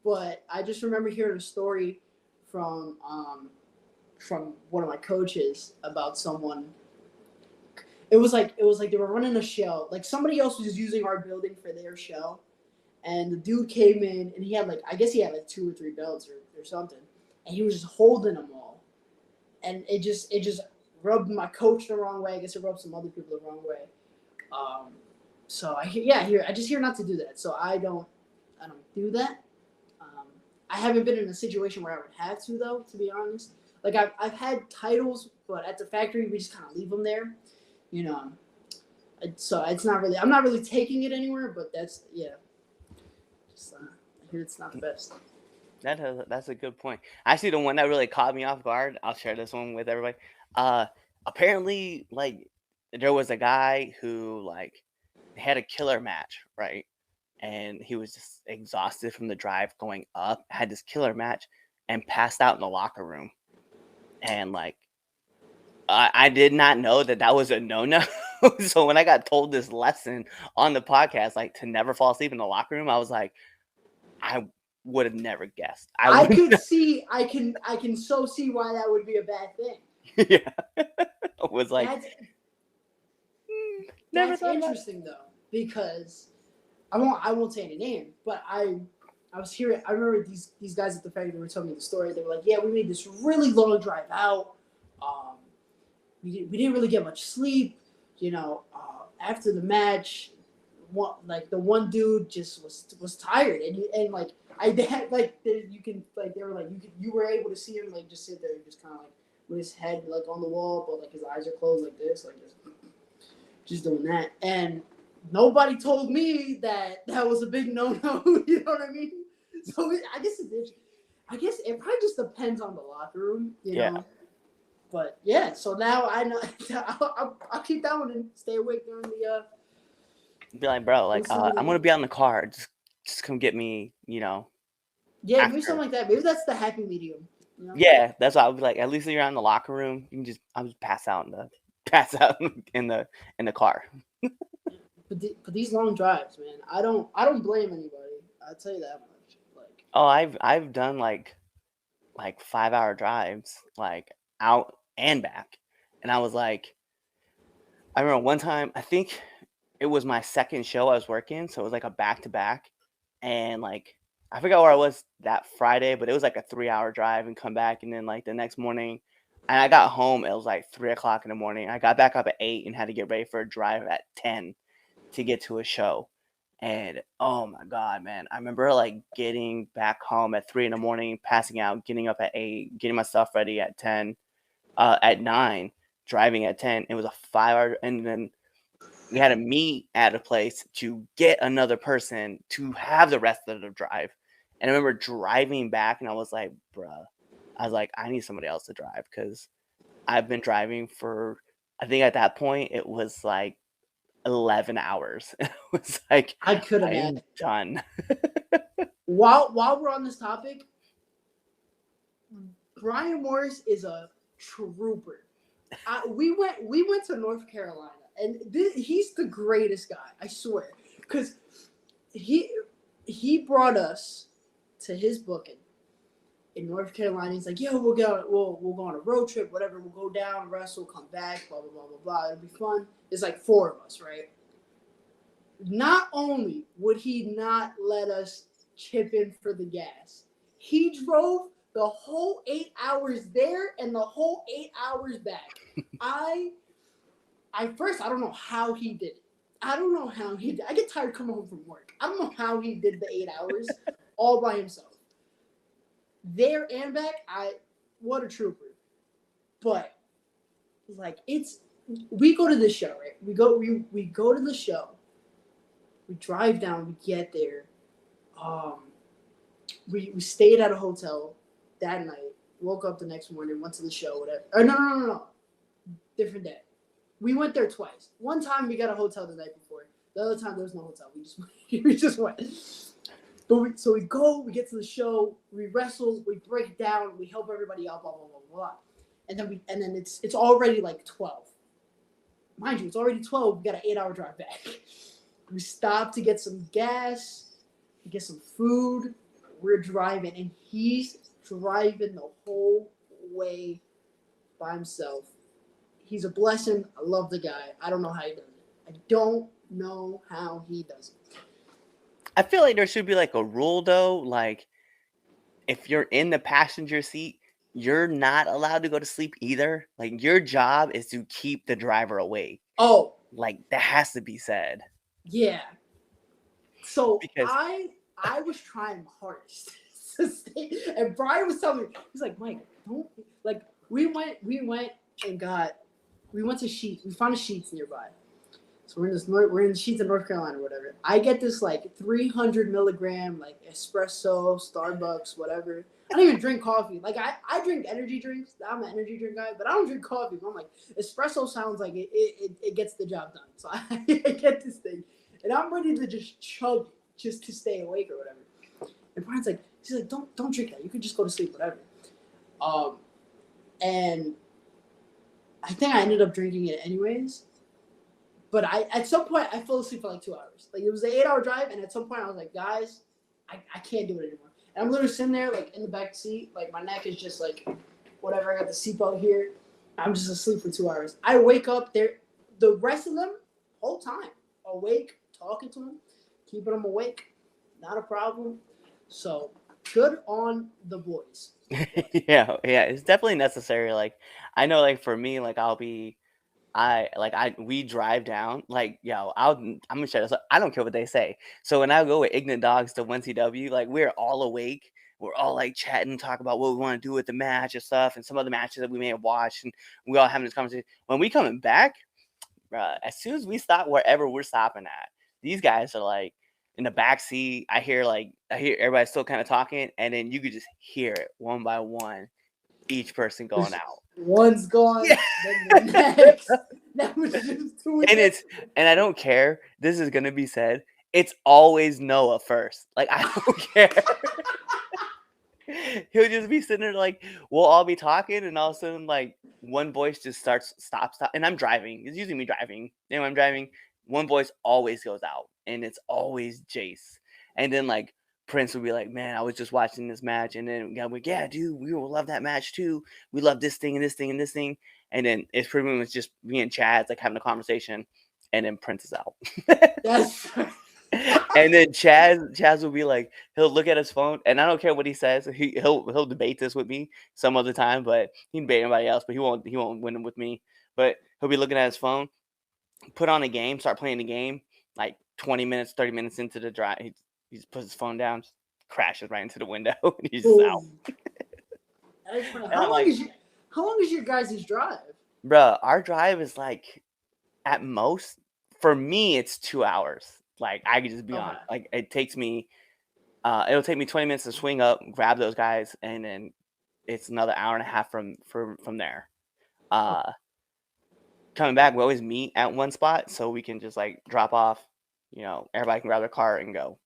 But I just remember hearing a story from one of my coaches about someone. It was like they were running a show. Like somebody else was using our building for their show, and the dude came in and he had I guess he had 2 or 3 belts or something, and he was just holding them all, and it just rubbed my coach the wrong way. I guess it rubbed some other people the wrong way. So I just hear not to do that. So I don't do that. I haven't been in a situation where I would have to though, to be honest. Like I've had titles, but at the factory we just kind of leave them there, you know. So it's not really. I'm not really taking it anywhere, but that's Just I hear it's not the best. That's a good point. Actually, the one that really caught me off guard, I'll share this one with everybody. Apparently, there was a guy who had a killer match, right? And he was just exhausted from the drive going up, had this killer match, and passed out in the locker room. And I did not know that was a no-no. So when I got told this lesson on the podcast, to never fall asleep in the locker room, I was like, I would have never guessed. I can so see why that would be a bad thing. Yeah. It was that's interesting though, because I won't say any name, but I was hearing. I remember these guys at the factory were telling me the story. They were like, "Yeah, we made this really long drive out. We didn't really get much sleep. After the match, the one dude just was tired, and they were you were able to see him just sit there, just kind of with his head on the wall, but his eyes are closed like this, just doing that, and." Nobody told me that was a big no-no. You know what I mean? So I guess it probably just depends on the locker room, you know. But yeah, so now I know. I'll keep that one and stay awake during the. Be like, bro, I'm gonna be out in the car. Just come get me, Yeah, after. maybe something like that. Maybe that's the happy medium. You know? Yeah, that's what I would be like. At least if you're in the locker room, you can I'll just pass out in the car. But these long drives, man, I don't blame anybody. I'll tell you that much. Oh, I've done 5-hour drives, out and back, and I was I remember one time, I think it was my second show I was working, so it was a back to back, and I forgot where I was that Friday, but it was a 3-hour drive and come back, and then the next morning, and I got home, it was 3:00 in the morning. I got back up at 8 and had to get ready for a drive at 10. To get to a show, and oh my god, man, I remember getting back home at 3 a.m, passing out, getting up at 8, getting my stuff ready at 10, at 9, driving at 10. It was a 5-hour, and then we had to meet at a place to get another person to have the rest of the drive. And I remember driving back, and I was like, bruh, I need somebody else to drive, because I've been driving for, I think at that point it was 11 hours. It was I could have been done. While we're on this topic, Brian Morris is a trooper. We went to North Carolina, and he's the greatest guy, I swear, because he brought us to his booking in North Carolina. He's like, "Yo, we'll go on a road trip, whatever. We'll go down, wrestle, come back, blah blah blah blah blah. It'll be fun." It's 4 of us, right? Not only would he not let us chip in for the gas, he drove the whole 8 hours there and the whole 8 hours back. I don't know how he did it. I get tired coming home from work. I don't know how he did the 8 hours all by himself. There and back, what a trooper. But we go to the show, right? We go to the show. We drive down, we get there. We stayed at a hotel that night, woke up the next morning, went to the show, whatever. Or no. Different day. We went there twice. One time we got a hotel the night before. The other time there was no hotel. We just went. But so we go, we get to the show, we wrestle, we break it down, we help everybody out, blah, blah, blah, blah. and then it's already like 12. Mind you, it's already 12. We got an 8-hour drive back. We stopped to get some gas, get some food. We're driving, and he's driving the whole way by himself. He's a blessing. I love the guy. I don't know how he does it. I don't know how he does it. I feel like there should be like a rule though, like if you're in the passenger seat, you're not allowed to go to sleep either. Like your job is to keep the driver awake. Oh, Like that has to be said. yeah. So Because I was trying my hardest to stay, and Brian was telling me, he's like, Mike, don't like. We went to Sheets. We found a Sheets nearby. So we're in Sheets in North Carolina or whatever. I get this like 300 milligram like espresso, Starbucks, whatever. I don't even drink coffee. Like I drink energy drinks. I'm an energy drink guy, but I don't drink coffee. But I'm like, espresso sounds like it gets the job done. So I get this thing, and I'm ready to just chug it just to stay awake or whatever. And Brian's like, he's like, don't drink that. You can just go to sleep, whatever. And I think I ended up drinking it anyways. But at some point I fell asleep for like 2 hours. Like it was an 8-hour drive, and at some point I was like, guys, I can't do it anymore. And I'm literally sitting there like in the back seat, like my neck is just like whatever. I got the seatbelt here. I'm just asleep for 2 hours. I wake up there, the rest of them whole time awake, talking to them, keeping them awake, not a problem. So good on the boys. yeah, it's definitely necessary. Like I know, like for me, like we drive down, like, yo, I'm gonna shut this up. I don't care what they say. So when I go with Ignorant Dogs to WCW, like we're all awake. We're all like chatting, talk about what we want to do with the match and stuff, and some of the matches that we may have watched, and we all having this conversation. When we coming back, as soon as we stop wherever we're stopping at, these guys are like in the back seat. I hear everybody still kind of talking, and then you could just hear it one by one, each person going out. One's gone, yeah. Then the next. That was just too and I don't care. This is gonna be said. It's always Noah first. Like I don't care. He'll just be sitting there like we'll all be talking, and all of a sudden like one voice just starts stop. And I'm driving. It's usually me driving. And when I'm driving, one voice always goes out, and it's always Jace. And then like Prince would be like, man, I was just watching this match, and then I'm like, yeah, dude, we will love that match too. We love this thing and this thing and this thing. And then it's pretty much just me and Chad's like having a conversation, and then Prince is out. Yes. And then Chaz will be like, he'll look at his phone, and I don't care what he says. He'll debate this with me some other time, but he can debate anybody else, but he won't win it with me. But he'll be looking at his phone, put on a game, start playing the game, like 20 minutes, 30 minutes into the drive. He just puts his phone down, just crashes right into the window, and he's just out. How long is your guys' drive? Bruh, our drive is like, at most, for me, it's 2 hours. Like, I could just be on. Like, it takes me, it'll take me 20 minutes to swing up, grab those guys, and then it's another hour and a half from there. Coming back, we always meet at one spot, so we can just, like, drop off. You know, everybody can grab their car and go.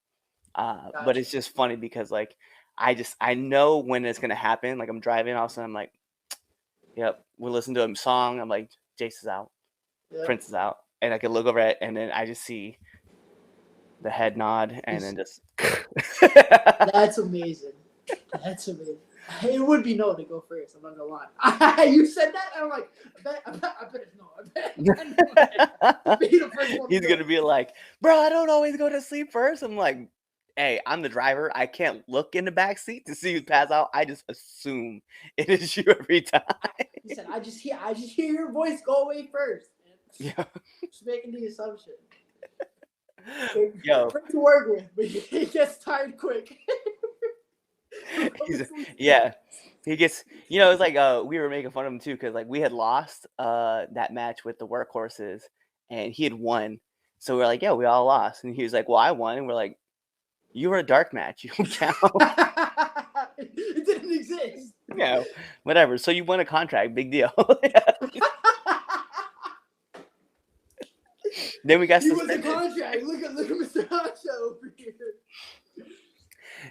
Gotcha. But it's just funny because, like, I know when it's going to happen. Like, I'm driving, all of a sudden, I'm like, yep, we'll listen to a song. I'm like, Jace is out. Yep. Prince is out. And I can look over it, and then I just see the head nod, and then just. That's amazing. That's amazing. It would be Noah to go first. I'm not gonna lie. You said that, and I'm like, I bet it's Noah. Be the first one. He's gonna be like, bro, I don't always go to sleep first. I'm like, hey, I'm the driver. I can't look in the back seat to see who's passed out. I just assume it is you every time. He said, I just hear your voice go away first. Yeah. Just making the assumption. Yo. Pretty to work with, but he gets tired quick. He gets, it's like we were making fun of him too, because like we had lost that match with the workhorses, and he had won. So we're like, yeah, we all lost. And he was like, well, I won. And we're like, you were a dark match. You don't count. It didn't exist. Yeah, whatever. So you won a contract. Big deal. Then we got suspended. He was a contract. Look at Mr. Hacha over here.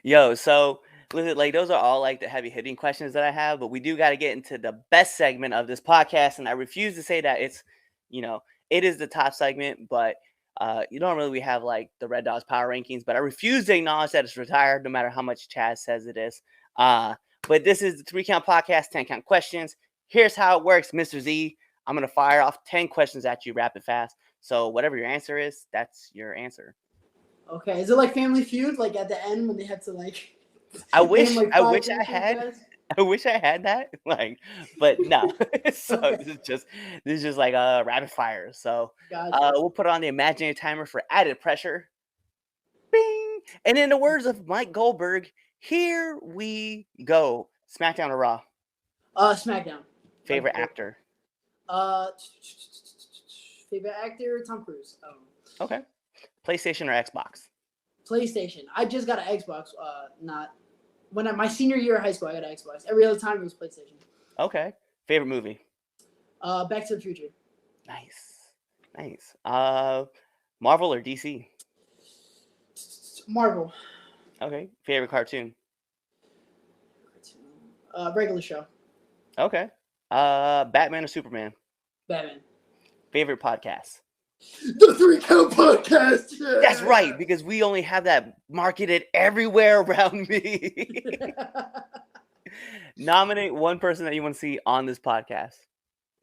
Yo, so Listen, like those are all like the heavy hitting questions that I have, but we do got to get into the best segment of this podcast, and I refuse to say that it's, it is the top segment, but normally we have like the Red Dogs power rankings, but I refuse to acknowledge that it's retired, no matter how much Chaz says it is. But this is the 3 Count Podcast, 10 Count Questions. Here's how it works, Mr. Z. I'm gonna fire off 10 questions at you, rapid fast. So whatever your answer is, that's your answer. Okay, is it like Family Feud, like at the end when they have to like? I wish name, like, I 5 wish I answers, had guys? I wish I had that. Like, but no. So Okay. this is just like rapid fire. So Gotcha. we'll put on the imaginary timer for added pressure. Bing! And in the words of Mike Goldberg, here we go. SmackDown or Raw? SmackDown. Favorite Like, actor? Favorite actor, Tom Cruise. Okay. PlayStation or Xbox? PlayStation. I just got an Xbox. Not when my senior year of high school, I got an Xbox. Every other time it was PlayStation. Okay. Favorite movie? Back to the Future. Nice. Marvel or DC? Marvel. Okay. Favorite cartoon? Regular show. Okay. Batman or Superman? Batman. Favorite podcast? The 3 Count Podcast. Yeah. That's right, because we only have that marketed everywhere around me. Nominate one person that you want to see on this podcast.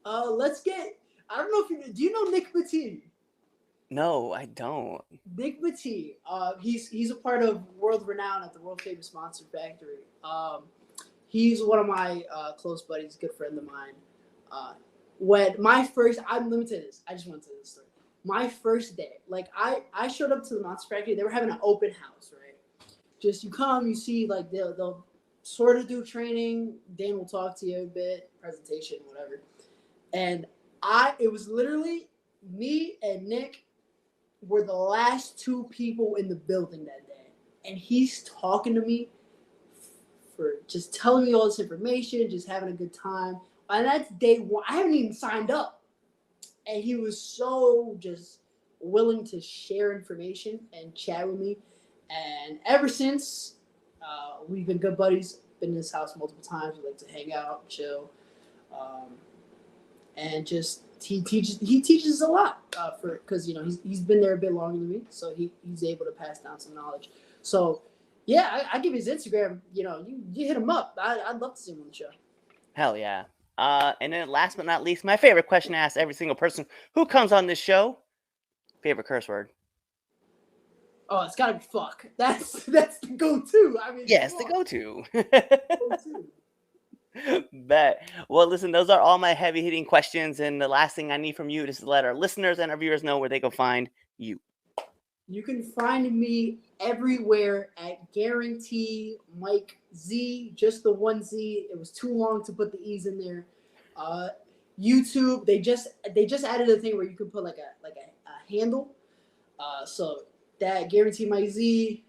Let's get. I don't know if do you know Nick Battini? No, I don't. Nick Battini. He's a part of World Renown at the world famous Monster Factory. He's one of my close buddies, good friend of mine. When my first, let me tell you this. I just want to tell you this story. My first day, like I showed up to the Monster Factory. They were having an open house, right? Just you come, you see, like they'll sort of do training. Dan will talk to you a bit, presentation, whatever. And it was literally me and Nick were the last 2 people in the building that day, and he's talking to me for just telling me all this information, just having a good time. And that's day 1. I haven't even signed up. And he was so just willing to share information and chat with me. And ever since, we've been good buddies. Been in his house multiple times. We like to hang out, chill, and just he teaches a lot because he's been there a bit longer than me, so he's able to pass down some knowledge. So yeah, I give his Instagram. You hit him up. I'd love to see him on the show. Hell yeah. And then last but not least, my favorite question to ask every single person who comes on this show. Favorite curse word? Oh, it's gotta be fuck. That's the go-to. I mean, yes, the go-to. Bet. Well, listen, those are all my heavy-hitting questions, and the last thing I need from you is to let our listeners and our viewers know where they can find you. You can find me everywhere at Guarantee Mike Zee, just the one Z. It was too long to put the E's in there. YouTube, they just added a thing where you can put like a handle. So that Guarantee Mike Zee,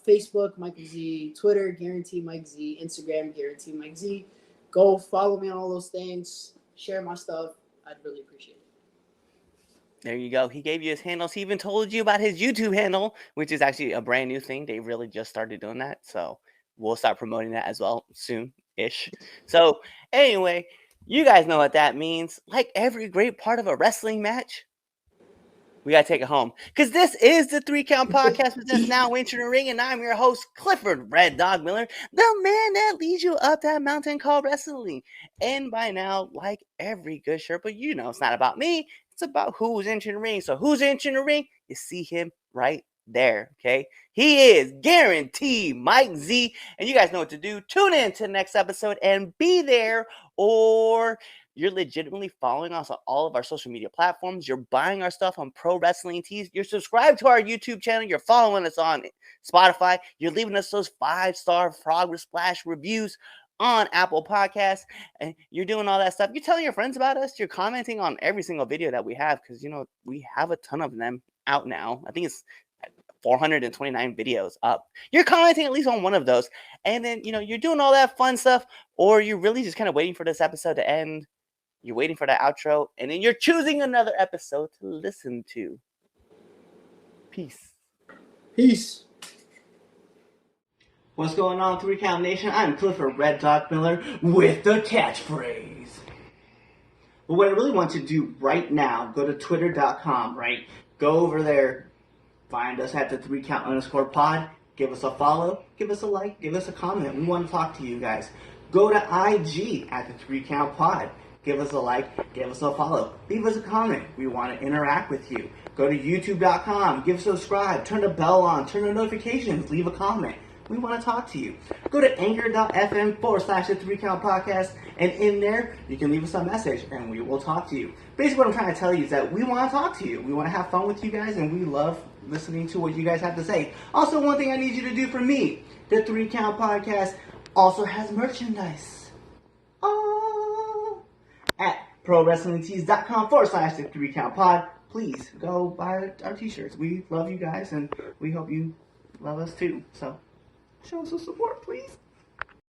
Facebook Mike Z, Twitter Guarantee Mike Z, Instagram Guarantee Mike Z. Go follow me on all those things. Share my stuff. I'd really appreciate it. There you go. He gave you his handles. He even told you about his YouTube handle, which is actually a brand new thing. They really just started doing that. So we'll start promoting that as well soon-ish. So anyway, you guys know what that means. Like every great part of a wrestling match, we got to take it home. Because this is the 3 Count Podcast with us now entering the ring. And I'm your host, Clifford Red Dog Miller, the man that leads you up that mountain called wrestling. And by now, like every good shirt, but it's not about me. It's about who's entering the ring. So who's entering the ring? You see him right there, okay? He is Guarantee Mike Z. And you guys know what to do. Tune in to the next episode and be there, or you're legitimately following us on all of our social media platforms. You're buying our stuff on Pro Wrestling Tees. You're subscribed to our YouTube channel. You're following us on Spotify. You're leaving us those 5-star Frog Splash reviews on Apple Podcasts, and you're doing all that stuff. You're telling your friends about us. You're commenting on every single video that we have, because we have a ton of them out now. I think it's 429 videos up. You're commenting at least on one of those, and then you're doing all that fun stuff, or you're really just kind of waiting for this episode to end. You're waiting for the outro, and then you're choosing another episode to listen to. Peace. What's going on, 3 Count Nation? I'm Clifford Red Dog Miller with the catchphrase. But what I really want to do right now, go to twitter.com, right? Go over there, find us at the 3count_pod, give us a follow, give us a like, give us a comment. We want to talk to you guys. Go to IG at the 3countpod. Give us a like, give us a follow, leave us a comment. We want to interact with you. Go to youtube.com, give subscribe, turn the bell on, turn the notifications, leave a comment. We want to talk to you. Go to anchor.fm/the 3Count Podcast, and in there, you can leave us a message, and we will talk to you. Basically, what I'm trying to tell you is that we want to talk to you. We want to have fun with you guys, and we love listening to what you guys have to say. Also, one thing I need you to do for me, the 3Count Podcast also has merchandise. Oh! At ProWrestlingTees.com/the 3Count Pod. Please go buy our t-shirts. We love you guys, and we hope you love us too. So, show us some support, please.